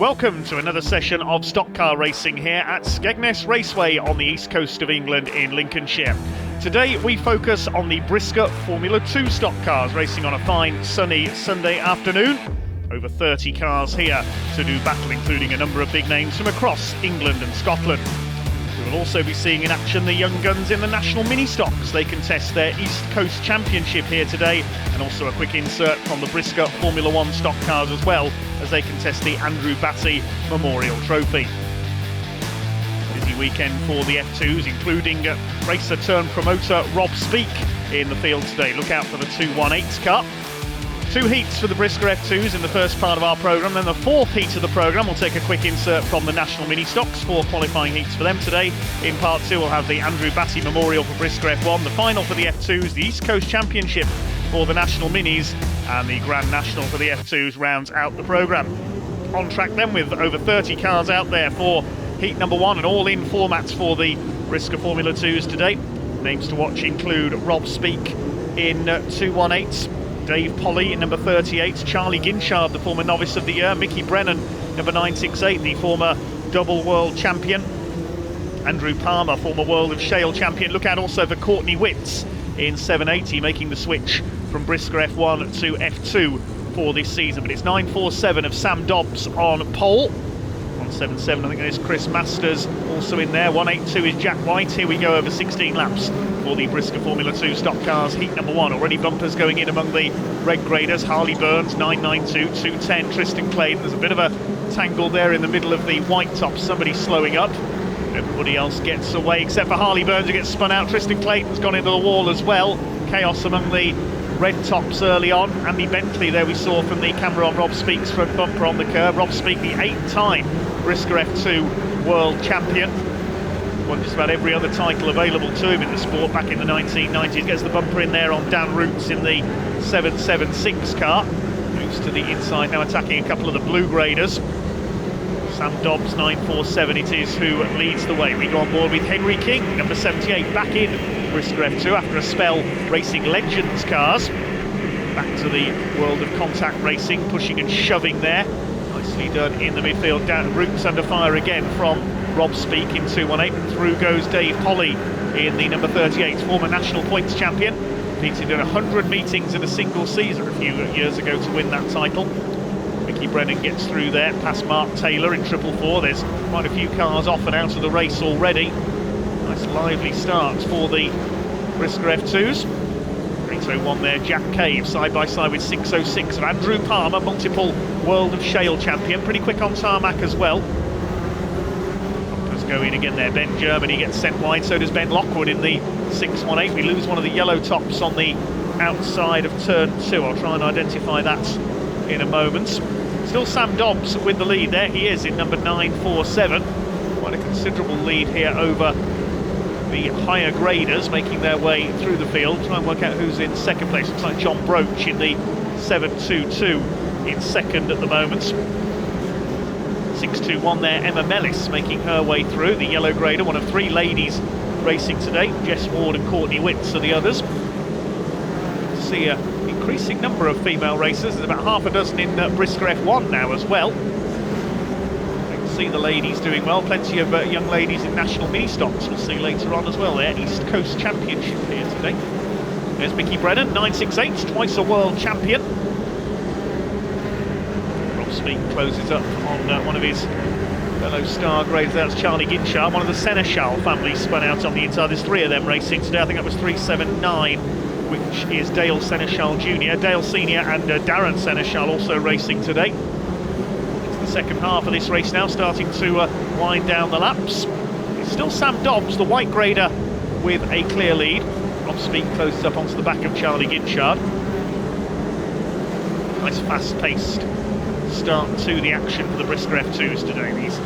Welcome to another session of stock car racing here at Skegness Raceway on the east coast of England in Lincolnshire. Today we focus on the Brisca Formula 2 stock cars racing on a fine sunny Sunday afternoon. Over 30 cars here to do battle, including a number of big names from across England and Scotland. We will also be seeing in action the young guns in the national mini stocks. They contest their East Coast Championship here today, and also a quick insert from the Brisca Formula 1 stock cars as well, as they contest the Andrew Batty Memorial Trophy. Busy weekend for the F2s, including racer turned promoter Rob Speak in the field today. Look out for the 218 car. Two heats for the Brisca F2s in the first part of our programme. Then the fourth heat of the programme, we'll take a quick insert from the national mini stocks. 4 qualifying heats for them today. In part 2, we'll have the Andrew Batty Memorial for Brisca F1, the final for the F2s, the East Coast Championship for the national minis, and the Grand National for the F2s rounds out the programme. On track then with over 30 cars out there for heat number 1 and all in formats for the Brisca Formula 2s today. Names to watch include Rob Speak in 218. Dave Polly in number 38, Charlie Ginchard, the former novice of the year, Mickey Brennan, number 968, the former double world champion, Andrew Palmer, former world of shale champion. Look out also for Courtney Witts in 780, making the switch from Brisca F1 to F2 for this season. But it's 947 of Sam Dobbs on pole. 177, I think there's Chris Masters also in there. 182 is Jack White. Here we go over 16 laps for the Brisca Formula 2 stock cars. Heat number 1, already bumpers going in among the red graders. Harley Burns, 992, 210, Tristan Clayton. There's a bit of a tangle there in the middle of the white top. Somebody slowing up. Everybody else gets away except for Harley Burns, who gets spun out. Tristan Clayton's gone into the wall as well. Chaos among the red tops early on. Andy Bentley there we saw from the camera on Rob Speak's front bumper on the curve. Rob Speak, the 8-time Brisca F2 world champion. Won just about every other title available to him in the sport back in the 1990s. Gets the bumper in there on Dan Roots in the 776 car. Moves to the inside, now attacking a couple of the blue graders. Sam Dobbs, 947 it is, who leads the way. We go on board with Henry King, number 78, back in Brisca F2 after a spell racing Legends cars. Back to the world of contact racing, pushing and shoving there. Nicely done in the midfield. Down Roots under fire again from Rob Speak in 218. Through goes Dave Polly in the number 38, former national points champion. Competed in 100 meetings in a single season a few years ago to win that title. Mickey Brennan gets through there, past Mark Taylor in 444. There's quite a few cars off and out of the race already. Nice lively start for the Brisca F2s. 801 there, Jack Cave side by side with 606 of Andrew Palmer, multiple world of shale champion. Pretty quick on tarmac as well. Bumpers go in again there. Ben Germany gets sent wide, so does Ben Lockwood in the 618. We lose one of the yellow tops on the outside of turn 2. I'll try and identify that in a moment. Still Sam Dobbs with the lead there. He is in number 947. Quite a considerable lead here over the higher graders making their way through the field. Try and work out who's in second place. Looks like John Broach in the 722 in second at the moment. 621 there, Emma Mellis making her way through. The yellow grader, one of 3 ladies racing today. Jess Ward and Courtney Witts are the others. See an increasing number of female racers. There's about half a dozen in Brisca F1 now as well. See the ladies doing well. Plenty of young ladies in national mini stocks we'll see later on as well. Their East Coast Championship here today. There's Mickey Brennan, 968, twice a world champion. Rob Speak closes up on one of his fellow star graders. That's Charlie Ginchard, one of the Seneschal family spun out on the inside. There's 3 of them racing today. I think that was 379, which is Dale Seneschal Jr., Dale Senior and Darren Seneschal also racing today. Second half of this race now, starting to wind down the laps. It's still Sam Dobbs, the white grader, with a clear lead. Rob Speak closes up onto the back of Charlie Ginchard. Nice fast-paced start to the action for the Brisca F2s today. These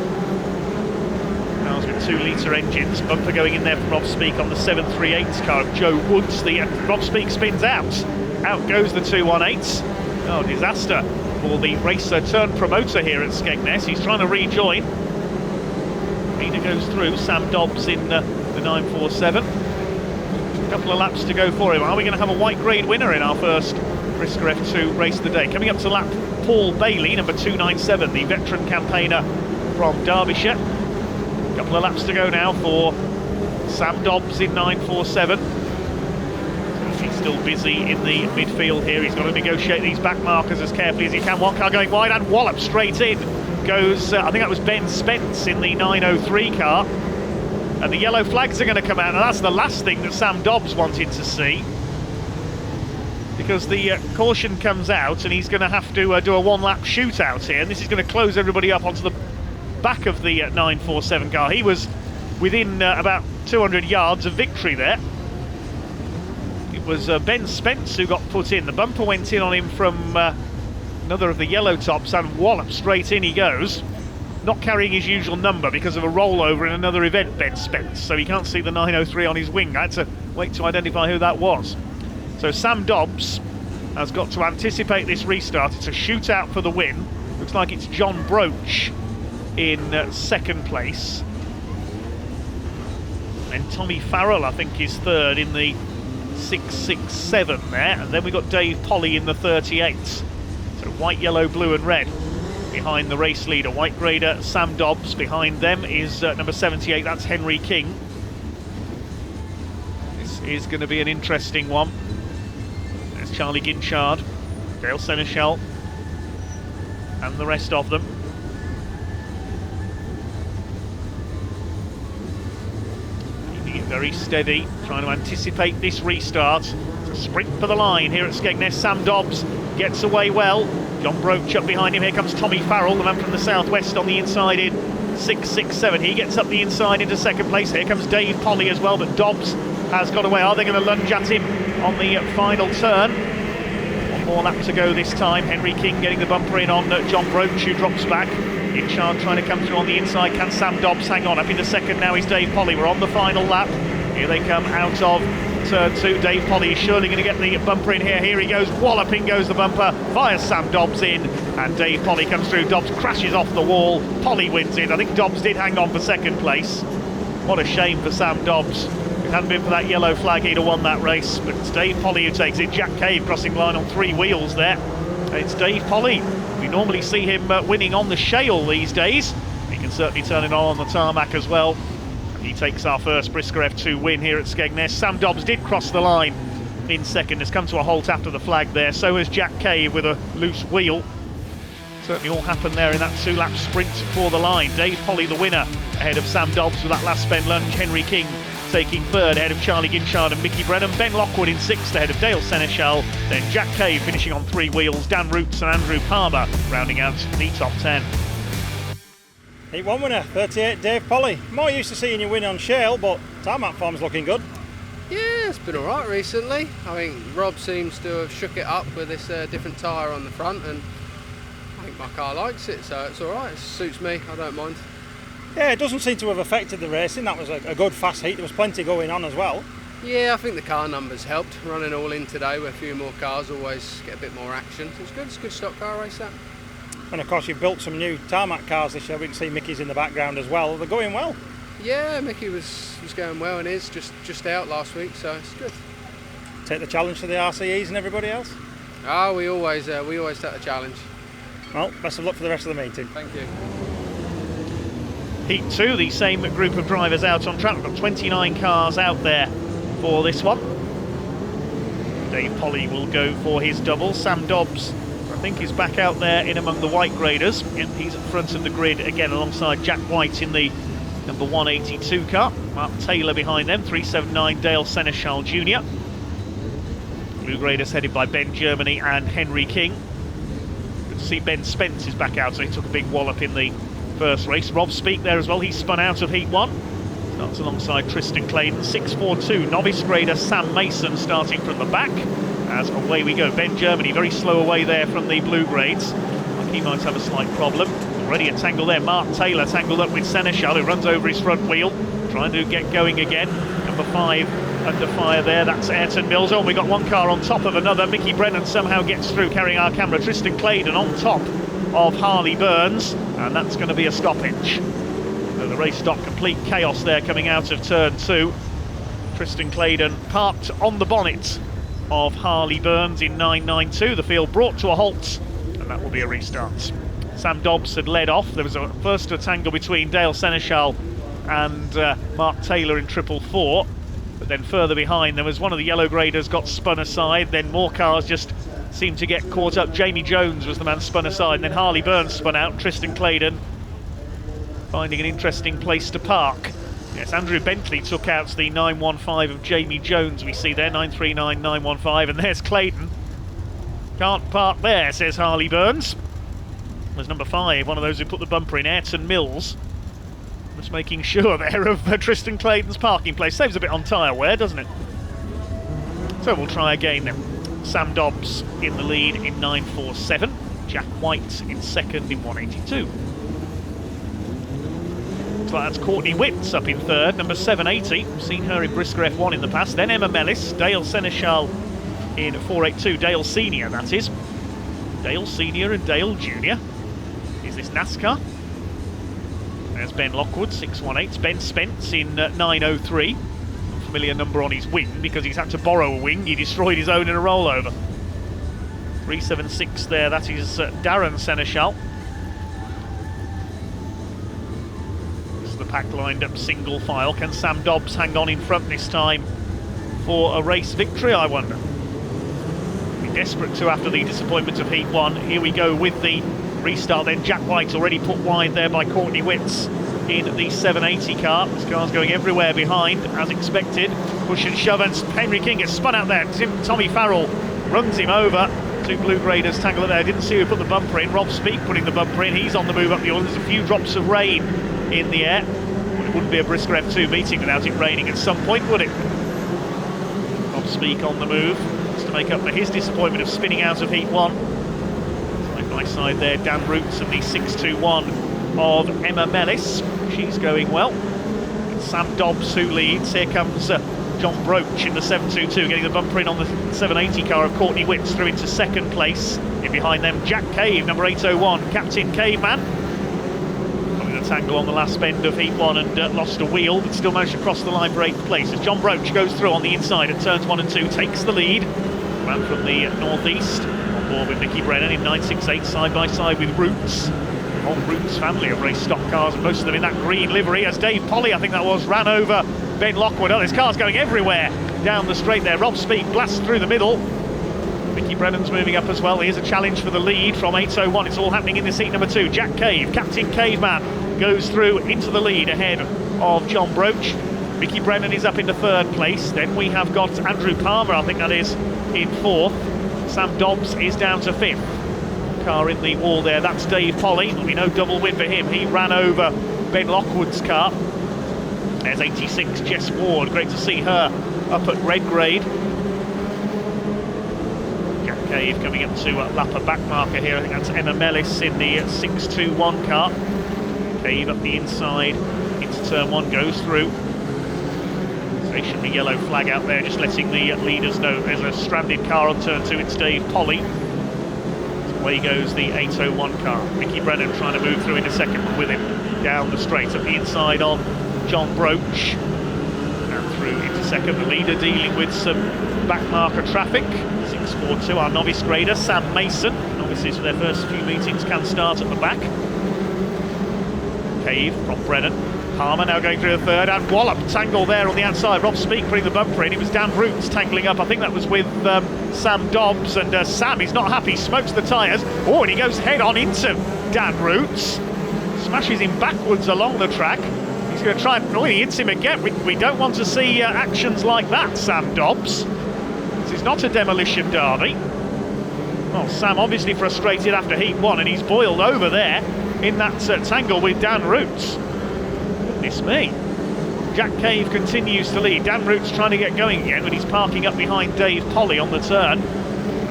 cars with 2-litre engines. Bumper going in there from Rob Speak on the 738 car of Joe Woods. Rob Speak spins out. Out goes the 218. Oh, disaster for the racer turned promoter here at Skegness. He's trying to rejoin. Leader goes through. Sam Dobbs in the 947. A couple of laps to go for him. Are we going to have a white grade winner in our first Brisca F2 race of the day? Coming up to lap Paul Bailey, number 297, the veteran campaigner from Derbyshire. A couple of laps to go now for Sam Dobbs in 947. He's still busy in the midfield here. He's got to negotiate these back markers as carefully as he can. One car going wide and wallop straight in goes, I think that was Ben Spence in the 903 car. And the yellow flags are going to come out, and that's the last thing that Sam Dobbs wanted to see. Because the caution comes out and he's going to have to do a one-lap shootout here, and this is going to close everybody up onto the back of the 947 car. He was within about 200 yards of victory there. It was Ben Spence who got put in. The bumper went in on him from another of the yellow tops, and wallop straight in he goes. Not carrying his usual number because of a rollover in another event, Ben Spence, so he can't see the 903 on his wing. I had to wait to identify who that was. So Sam Dobbs has got to anticipate this restart. It's a shootout for the win. Looks like it's John Broach in second place. And Tommy Farrell, I think, is third in the 667 there. And then we've got Dave Polly in the 38. So white, yellow, blue and red behind the race leader. White grader Sam Dobbs. Behind them is number 78, that's Henry King. This is going to be an interesting one. There's Charlie Ginchard, Dale Seneschal and the rest of them. Keeping it very steady, trying to anticipate this restart. It's a sprint for the line here at Skegness. Sam Dobbs gets away well. John Broach up behind him. Here comes Tommy Farrell, the man from the southwest, on the inside in 667. He gets up the inside into second place. Here comes Dave Polly as well, but Dobbs has got away. Are they going to lunge at him on the final turn? One more lap to go this time. Henry King getting the bumper in on John Broach, who drops back. Inchard trying to come through on the inside. Can Sam Dobbs hang on? Up in the second now is Dave Polly. We're on the final lap. Here they come out of turn two. Dave Polly is surely going to get the bumper in here. Here he goes, walloping goes the bumper, fires Sam Dobbs in, and Dave Polly comes through. Dobbs crashes off the wall. Polly wins it. I think Dobbs did hang on for second place. What a shame for Sam Dobbs. If it hadn't been for that yellow flag, he'd have won that race. But it's Dave Polly who takes it. Jack Cave crossing line on three wheels there. It's Dave Polly. We normally see him winning on the shale these days. He can certainly turn it on the tarmac as well. He takes our first Brisca F2 win here at Skegness. Sam Dobbs did cross the line in second. Has come to a halt after the flag there. So has Jack Cave with a loose wheel. Certainly all happened there in that two-lap sprint for the line. Dave Polly the winner ahead of Sam Dobbs with that last spin lunge. Henry King taking third ahead of Charlie Ginchard and Mickey Brennan. Ben Lockwood in sixth ahead of Dale Seneschal. Then Jack Cave finishing on three wheels. Dan Roots and Andrew Palmer rounding out the top 10. Heat 1 winner, 38, Dave Polly. More used to seeing you win on shale, but tarmac form's looking good. Yeah, it's been alright recently. I think Rob seems to have shook it up with this different tyre on the front, and I think my car likes it, so it's alright. It suits me, I don't mind. Yeah, it doesn't seem to have affected the racing. That was a good fast heat. There was plenty going on as well. Yeah, I think the car numbers helped. Running all in today with a few more cars, always get a bit more action. So it's good. It's a good stock car race, that. And of course you've built some new tarmac cars this year. We can see Mickey's in the background as well. They're going well. Yeah, Mickey was going well and is just out last week, so it's good. Take the challenge to the RCEs and everybody else? We always take the challenge. Well, best of luck for the rest of the meeting. Thank you. Heat 2, the same group of drivers out on track. We've got 29 cars out there for this one. Dave Polly will go for his double. Sam Dobbs, I think, is back out there in among the white graders. Yep, he's at front of the grid again alongside Jack White in the number 182 car. Mark Taylor behind them, 379 Dale Seneschal Jr. Blue graders headed by Ben Germany and Henry King. Good to see Ben Spence is back out, so he took a big wallop in the first race. Rob Speak there as well, he's spun out of Heat 1. Starts alongside Tristan Clayton. 642 novice grader Sam Mason starting from the back. As away we go. Ben Germany very slow away there from the blue grades. Like he might have a slight problem. Already a tangle there. Mark Taylor tangled up with Seneschal, who runs over his front wheel, trying to get going again. Number 5 under fire there. That's Ayrton Mills. Oh, we got one car on top of another. Mickey Brennan somehow gets through, carrying our camera. Tristan Clayton on top of Harley Burns, and that's going to be a stoppage. So the race stopped. Complete chaos there coming out of turn 2. Tristan Clayton parked on the bonnet of Harley Burns in 992. The field brought to a halt, and and that will be a restart. Sam Dobbs had led off. There was first a tangle between Dale Seneschal and Mark Taylor in 444, but then further behind there was one of the yellow graders got spun aside, then more cars just seemed to get caught up. Jamie Jones was the man spun aside, and then Harley Burns spun out. Tristan Claydon finding an interesting place to park. Yes, Andrew Bentley took out the 915 of Jamie Jones, we see there, 939, 915, and there's Claydon. Can't park there, says Harley Burns. There's number 5, one of those who put the bumper in, Ayrton Mills. Just making sure there of Tristan Claydon's parking place. Saves a bit on tyre wear, doesn't it? So we'll try again then. Sam Dobbs in the lead in 947. Jack White in second in 182. Looks like that's Courtney Witts up in third, number 780. We've seen her in brisca F1 in the past. Then Emma Mellis, Dale Seneschal in 482. Dale Senior, that is. Dale Senior and Dale Junior. Is this NASCAR? There's Ben Lockwood, 618. Ben Spence in 903. Unfamiliar number on his wing because he's had to borrow a wing. He destroyed his own in a rollover. 376 there, that is Darren Seneschal. This is the pack lined up single file. Can Sam Dobbs hang on in front this time for a race victory, I wonder? Be desperate to after the disappointment of Heat 1. Here we go with the restart then. Jack White already put wide there by Courtney Witts in the 780 car. This car's going everywhere behind, as expected. Push and shove, and Henry King gets spun out there. Tommy Farrell runs him over. Two blue graders tangle there. Didn't see who put the bumper in. Rob Speak putting the bumper in. He's on the move up the order. There's a few drops of rain in the air. Well, it wouldn't be a brisca F2 meeting without it raining at some point, would it? Rob Speak on the move. Just to make up for his disappointment of spinning out of Heat 1. By side there, Dan Roots and the 621 of Emma Mellis. She's going well. It's Sam Dobbs who leads. Here comes John Broach in the 722, getting the bumper in on the 780 car of Courtney Witts through into second place. In behind them, Jack Cave, number 801, Captain Caveman. Got in a tangle on the last bend of Heat 1 and lost a wheel, but still managed to cross the line for 8th place. As John Broach goes through on the inside at turns 1 and 2, takes the lead. Man from the northeast. With Mickey Brennan in 968 side by side with Roots. The whole Roots family of race stock cars, and most of them in that green livery, as Dave Polly, I think that was, ran over Ben Lockwood. Oh, this car's going everywhere down the straight there. Rob Speed blasts through the middle. Mickey Brennan's moving up as well. Here's a challenge for the lead from 801. It's all happening in this heat number 2. Jack Cave, Captain Caveman, goes through into the lead ahead of John Broach. Mickey Brennan is up into 3rd place. Then we have got Andrew Palmer, I think that is, in 4th. Sam Dobbs is down to 5th. Car in the wall there, that's Dave Polly. There'll be no double win for him. He ran over Ben Lockwood's car. There's 86, Jess Ward. Great to see her up at red grade. Jack Cave coming up to lap a back marker here. I think that's Emma Mellis in the 621 car. Cave up the inside into turn 1, goes through. Stationary yellow flag out there, just letting the leaders know there's a stranded car on turn 2. It's Dave Polly. So away goes the 801 car. Mickey Brennan trying to move through into second with him down the straight. Up the inside on John Broach. And through into second. The leader dealing with some back marker traffic. 642, our novice grader, Sam Mason. Novices for their first few meetings can start at the back. Cave from Brennan. Palmer now going through the third, and wallop, tangle there on the outside. Rob Speak putting the bumper in. It was Dan Roots tangling up. I think that was with Sam Dobbs, and Sam is not happy, smokes the tyres. Oh, and he goes head on into Dan Roots. Smashes him backwards along the track. He's going to try and... Oh, he hits him again. We don't want to see actions like that, Sam Dobbs. This is not a demolition derby. Well, Sam obviously frustrated after Heat 1, and he's boiled over there in that tangle with Dan Roots. Goodness me. Jack Cave continues to lead. Dan Roots trying to get going again, but he's parking up behind Dave Polly on the turn.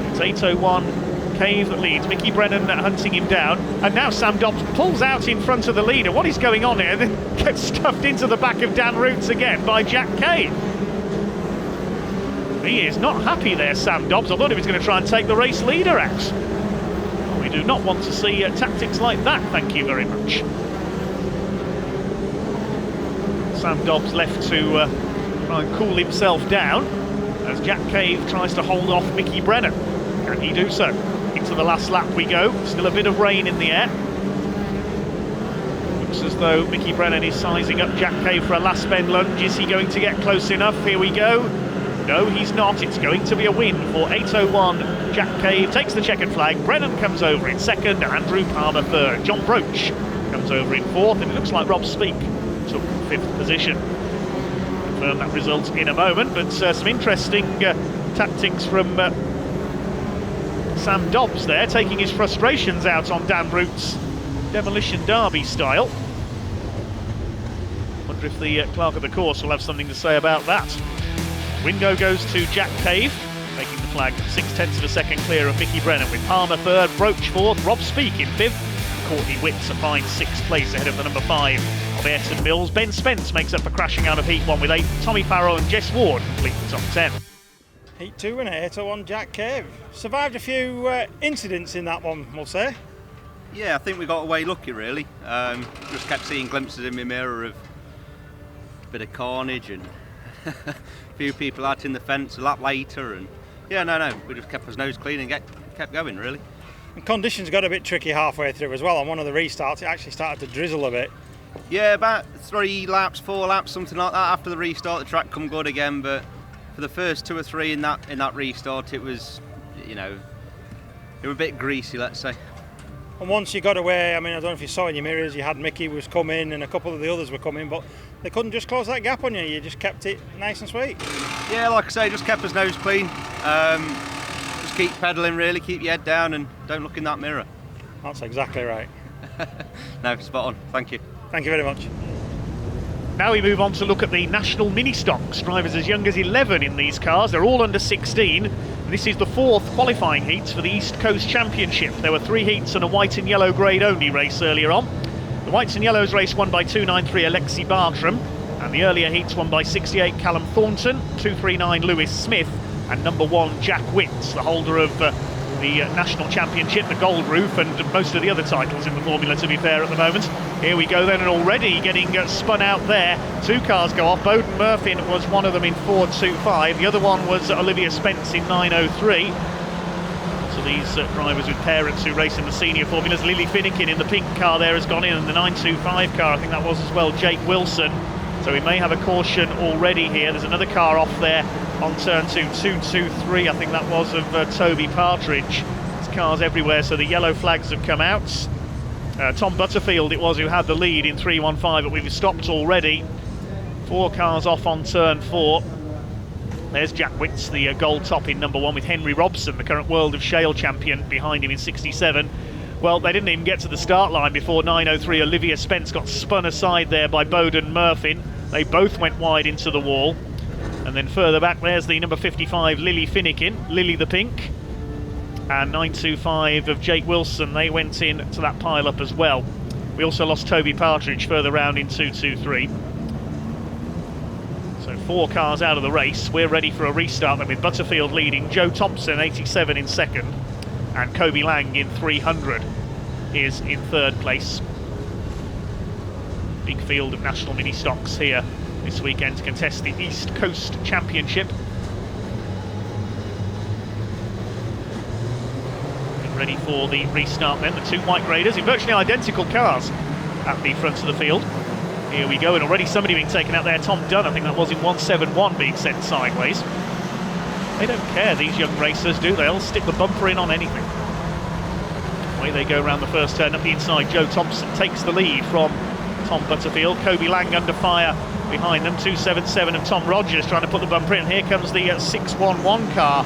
It's 801 Cave that leads. Mickey Brennan hunting him down. And now Sam Dobbs pulls out in front of the leader. What is going on here? Then gets stuffed into the back of Dan Roots again by Jack Cave. He is not happy there, Sam Dobbs. I thought he was going to try and take the race leader out. Well, we do not want to see tactics like that, thank you very much. Sam Dobbs left to try and cool himself down as Jack Cave tries to hold off Mickey Brennan. Can he do so? In into the last lap we go. Still a bit of rain in the air. Looks as though Mickey Brennan is sizing up Jack Cave for a last bend lunge. Is he going to get close enough? Here we go. No, he's not. It's going to be a win for 8:01. Jack Cave takes the checkered flag. Brennan comes over in second. Andrew Palmer third. John Broach comes over in fourth. And it looks like Rob Speak took fifth position. Confirm that result in a moment. But some interesting tactics from Sam Dobbs there, taking his frustrations out on Dan Brute's Demolition Derby style. Wonder if the clerk of the course will have something to say about that. Wingo goes to Jack Cave, making the flag 0.6 of a second clear of Mickey Brennan, with Palmer third, Broach fourth, Rob Speak in fifth, Courtney Witts a fine sixth place ahead of the number 5 of Ayrton Mills. Ben Spence makes up for crashing out of Heat 1 with 8. Tommy Farrell and Jess Ward complete the top 10. Heat 2 and 8:01 Jack Cave. Survived a few incidents in that one, we'll say. Yeah, I think we got away lucky really. Just kept seeing glimpses in my mirror of a bit of carnage and a few people out in the fence a lap later, and yeah, we just kept our nose clean and kept going really. And conditions got a bit tricky halfway through as well. On one of the restarts it actually started to drizzle a bit. Yeah, about 3 laps, 4 laps, something like that. After the restart the track come good again, but for the first 2 or 3 in that restart it was, it was a bit greasy, let's say. And once you got away, I mean, I don't know if you saw in your mirrors, you had Mickey was coming and a couple of the others were coming, but they couldn't just close that gap on you. You just kept it nice and sweet. Yeah, like I say, just kept his nose clean. Just keep pedalling really, keep your head down and don't look in that mirror. That's exactly right. No, spot on. Thank you. Thank you very much. Now we move on to look at the national mini stocks. Drivers as young as 11 in these cars. They're all under 16. This is the 4th qualifying heats for the East Coast Championship. There were 3 heats and a white and yellow grade only race earlier on. The whites and yellows race won by 293 Alexi Bartram, and the earlier heats won by 68 Callum Thornton, 239 Lewis Smith, and number 1 Jack Witts, the holder of the national championship, the gold roof, and most of the other titles in the formula, to be fair, at the moment. Here we go then, and already getting spun out there. 2 cars go off. Bowden Murphy was one of them in 4.25. The other one was Olivia Spence in 9.03. So these drivers with parents who race in the senior formulas. Lily Finnegan in the pink car there has gone in, and the 9.25 car, I think that was as well, Jake Wilson. So we may have a caution already here. There's another car off there on turn 2, 2.23, I think that was, of Toby Partridge. There's cars everywhere, so the yellow flags have come out. Tom Butterfield it was who had the lead in 3.15, but we've stopped already. 4 cars off on turn 4. There's Jack Witts, the gold top in number 1, with Henry Robson, the current World of Shale champion, behind him in 67. Well, they didn't even get to the start line before 9.03 Olivia Spence got spun aside there by Bowden Murphy. They both went wide into the wall. And then further back, there's the number 55 Lily Finnegan, Lily the Pink, and 9.25 of Jake Wilson. They went in to that pile up as well. We also lost Toby Partridge further round in 2.23. So 4 cars out of the race. We're ready for a restart then, with Butterfield leading, Joe Thompson 87 in second, and Kobe Lang in 300 is in third place. Big field of national mini stocks here this weekend to contest the East Coast Championship. Getting ready for the restart then. The 2 white graders in virtually identical cars at the front of the field. Here we go, and already somebody being taken out there. Tom Dunn, I think that was in 171, being sent sideways. They don't care, these young racers, do they? They'll stick the bumper in on anything. Away they go around the first turn up the inside. Joe Thompson takes the lead from Tom Butterfield. Kobe Lang under fire behind them. 277 of Tom Rogers trying to put the bumper in. Here comes the 611 car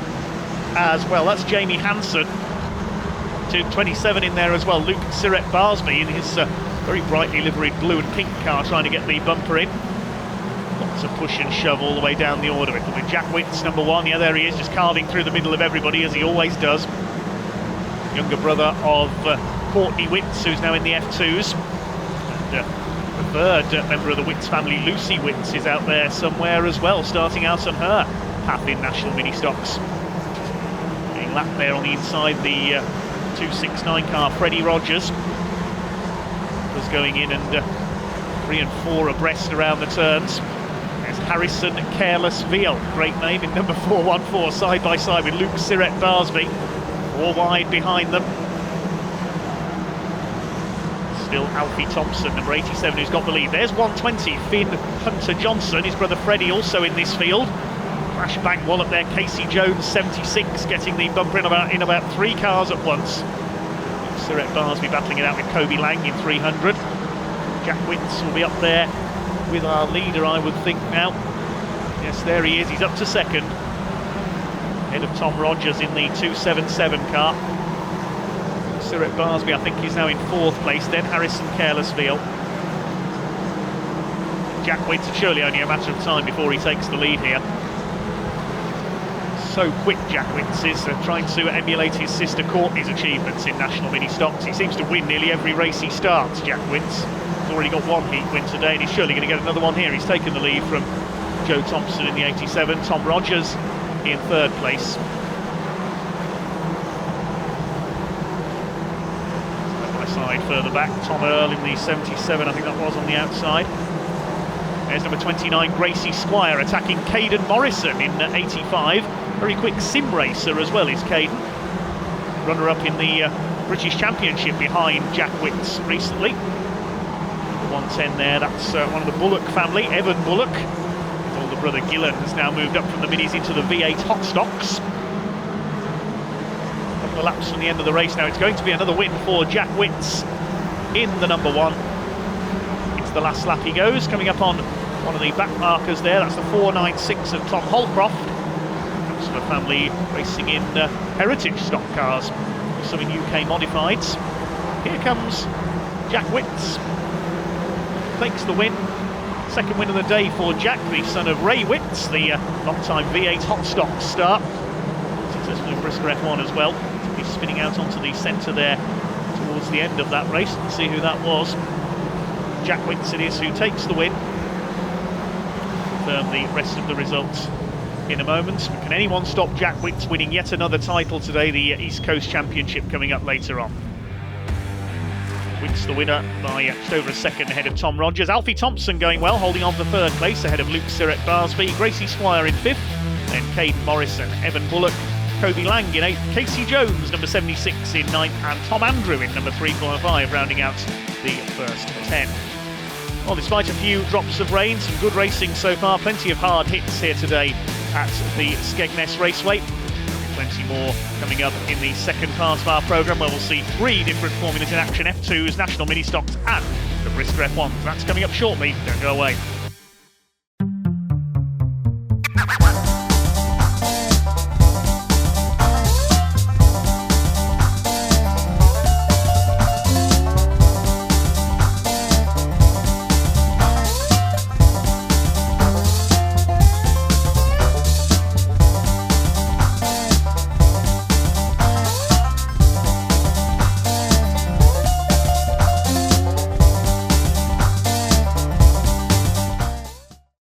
as well. That's Jamie Hansen. 227 in there as well. Luke Siret-Barsby in his very brightly liveried blue and pink car trying to get the bumper in. Lots of push and shove all the way down the order. It'll be Jack Witts, number 1. Yeah, there he is, just carving through the middle of everybody, as he always does. Younger brother of Courtney Witts, who's now in the F2s. And the third member of the Witts family, Lucy Witts, is out there somewhere as well, starting out on her path in national mini stocks. Being lapped there on the inside, the 269 car, Freddie Rogers, was going in, and 3 and 4 abreast around the turns. There's Harrison Careless Veal, great name, in number 414, side by side with Luke Siret-Barsby. 4 wide behind them. Still Alfie Thompson, number 87, who's got the lead. There's 120, Finn Hunter-Johnson, his brother Freddie also in this field. Crash bang wallop there, Casey Jones, 76, getting the bumper in about 3 cars at once. Surrett Barsby battling it out with Kobe Lang in 300. Jack Witts will be up there with our leader, I would think now. Yes, there he is, he's up to second. Ahead of Tom Rogers in the 277 car. Surrett Barsby, I think, is now in 4th place, then Harrison Carelessfield. Jack Witts, it's surely only a matter of time before he takes the lead here. So quick Jack Witts is, trying to emulate his sister Courtney's achievements in national mini stocks. He seems to win nearly every race he starts, Jack Witts. He's already got 1 heat win today and he's surely going to get another one here. He's taken the lead from Joe Thompson in the 87, Tom Rogers in 3rd place. Side further back, Tom Earl in the 77, I think that was, on the outside. There's number 29, Gracie Squire, attacking Caden Morrison in 85. Very quick sim racer as well is Caden. Runner-up in the British Championship behind Jack Witts recently. 110 there, that's one of the Bullock family, Evan Bullock. His older brother Gillen has now moved up from the minis into the V8 hot stocks. Laps from the end of the race now. It's going to be another win for Jack Witts in the number 1. It's the last lap he goes, coming up on one of the back markers there. That's the 496 of Tom Holcroft. Comes from a family racing in heritage stock cars, some in UK modifieds. Here comes Jack Witts, takes the win. 2nd win of the day for Jack, the son of Ray Witts, the long-time V8 hot stock star. Successful in brisca F1 as well. He's spinning out onto the centre there towards the end of that race. Let's see who that was. Jack Witts it is who takes the win. Confirm the rest of the results in a moment. But can anyone stop Jack Witts winning yet another title today? The East Coast Championship coming up later on. Witts the winner by just over a second ahead of Tom Rogers. Alfie Thompson going well, holding on for 3rd place ahead of Luke Surrett Barsby. Gracie Squire in 5th, then Caden Morrison, Evan Bullock, Kobe Lang in 8th, Casey Jones, number 76 in 9th, and Tom Andrew in number 345, rounding out the first 10. Well, despite a few drops of rain, some good racing so far, plenty of hard hits here today at the Skegness Raceway. Plenty more coming up in the second part of our programme, where we'll see 3 different formulas in action, F2s, national mini stocks and the brisca F1s. That's coming up shortly, don't go away.